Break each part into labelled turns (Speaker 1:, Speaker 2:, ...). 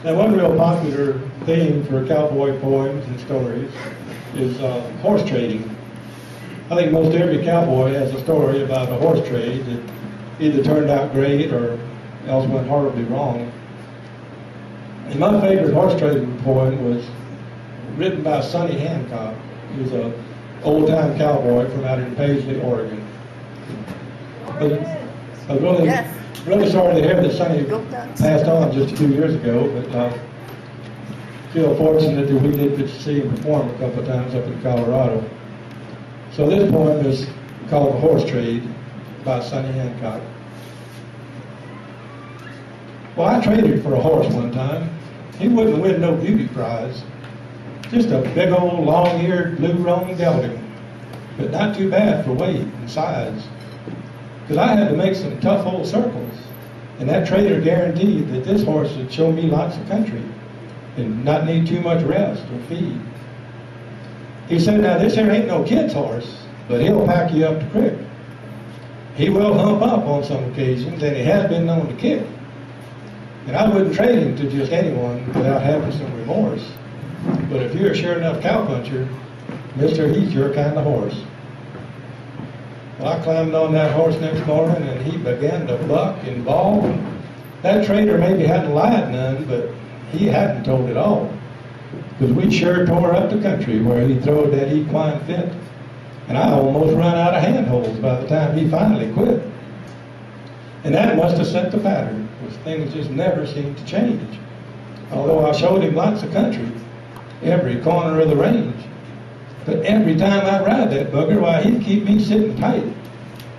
Speaker 1: Now, one real popular theme for cowboy poems and stories is horse trading. I think most every cowboy has a story about a horse trade that either turned out great or else went horribly wrong. And my favorite horse trading poem was written by Sonny Hancock, who's an old-time cowboy from out in Paisley, Oregon. But I was really sorry to hear that Sonny passed on just a few years ago, but I feel fortunate that we did get to see him perform a couple of times up in Colorado. So this poem is called The Horse Trade by Sonny Hancock. Well, I traded for a horse one time. He wouldn't win no beauty prize. Just a big old long-eared blue roan gelding, but not too bad for weight and size. Because I had to make some tough old circles, and that trader guaranteed that this horse would show me lots of country and not need too much rest or feed. He said, now this here ain't no kid's horse, but he'll pack you up the creek. He will hump up on some occasions, and he has been known to kick. And I wouldn't trade him to just anyone without having some remorse. But if you're a sure enough cowpuncher, mister, he's your kind of horse. Well, I climbed on that horse next morning, and he began to buck and bawl. That trader maybe hadn't lied none, but he hadn't told it all. Because we sure tore up the country where he throwed that equine fit. And I almost run out of handholds by the time he finally quit. And that must have set the pattern, because things just never seemed to change. Although I showed him lots of country, every corner of the range. But every time I'd ride that bugger, why, he'd keep me sitting tight.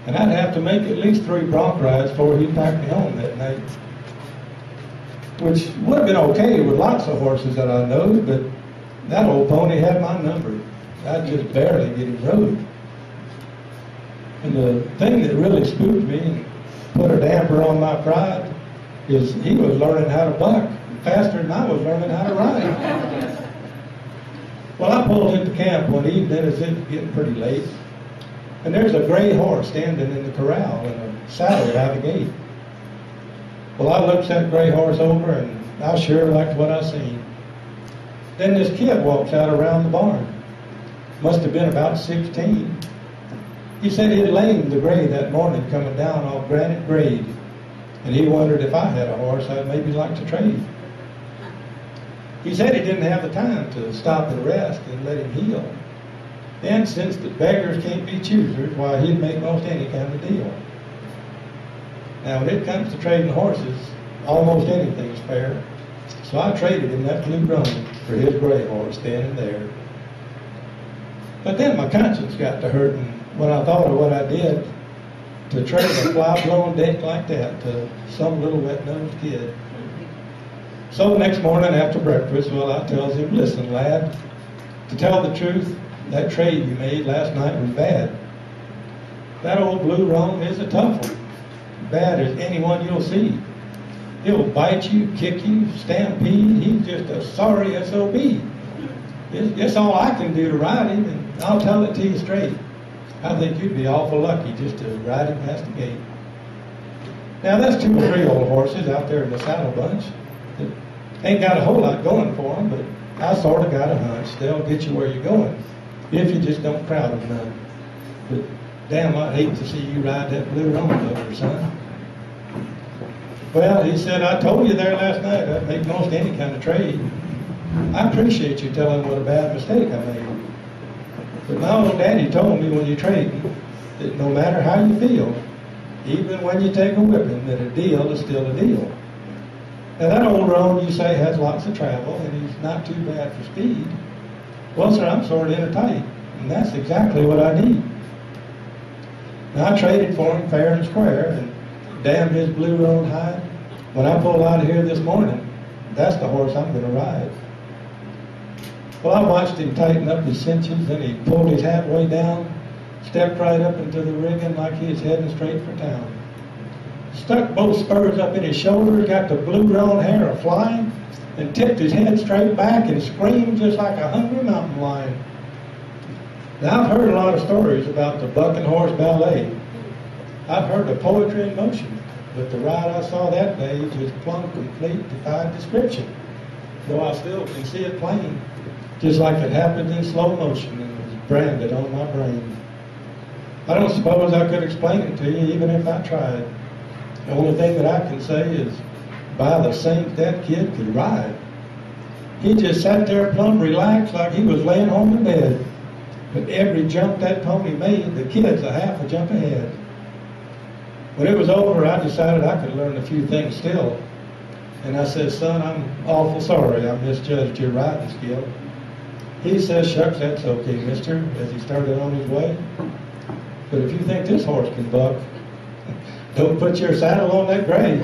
Speaker 1: And I'd have to make at least 3 bronc rides before he'd pack me home that night. Which would have been okay with lots of horses that I know, but that old pony had my number. I'd just barely get him rode. And the thing that really spooked me and put a damper on my pride is he was learning how to buck faster than I was learning how to ride. Well, I pulled into camp one evening as it was getting pretty late, and there's a gray horse standing in the corral and a saddle by the gate. Well, I looked that gray horse over, and I sure liked what I seen. Then this kid walks out around the barn. Must have been about 16. He said he'd lamed the gray that morning coming down off Granite Grade, and he wondered if I had a horse I'd maybe like to trade. He said he didn't have the time to stop and rest and let him heal. And since the beggars can't be choosers, why, he'd make most any kind of deal. Now, when it comes to trading horses, almost anything's fair. So I traded him that blue roan for his gray horse standing there. But then my conscience got to hurting when I thought of what I did to trade a fly-blown deck like that to some little wet-nosed kid. So next morning after breakfast, well, I tells him, listen, lad, to tell the truth, that trade you made last night was bad. That old blue roan is a tough one. Bad as anyone you'll see. He'll bite you, kick you, stampede. He's just a sorry SOB. It's all I can do to ride him, and I'll tell it to you straight. I think you'd be awful lucky just to ride him past the gate. Now, there's 2 or 3 old horses out there in the saddle bunch that ain't got a whole lot going for them, but I sort of got a hunch they'll get you where you're going if you just don't crowd them none. But damn, I'd hate to see you ride that blue roan bugger, son. Well, he said, I told you there last night I'd make most any kind of trade. I appreciate you telling what a bad mistake I made. But my old daddy told me when you trade that no matter how you feel, even when you take a whipping, that a deal is still a deal. Now that old roan you say has lots of travel and he's not too bad for speed. Well, sir, I'm sort of in a tight, and that's exactly what I need. Now I traded for him fair and square, and damn his blue roan hide. When I pull out of here this morning, that's the horse I'm going to ride. Well, I watched him tighten up his cinches, and he pulled his hat way down, stepped right up into the rigging like he was heading straight for town. Stuck both spurs up in his shoulders, got the blue roan hair a-flying, and tipped his head straight back and screamed just like a hungry mountain lion. Now, I've heard a lot of stories about the bucking horse ballet. I've heard the poetry in motion, but the ride I saw that day just plumb complete, defied description. though I still can see it plain, just like it happened in slow motion and was branded on my brain. I don't suppose I could explain it to you even if I tried. The only thing that I can say is, by the saint, that kid could ride. He just sat there plumb relaxed like he was laying home in bed. But every jump that pony made, the kid's a half a jump ahead. When it was over, I decided I could learn a few things still. And I said, son, I'm awful sorry I misjudged your riding skill. He says, shucks, that's okay, mister, as he started on his way. But if you think this horse can buck, don't put your saddle on that gray.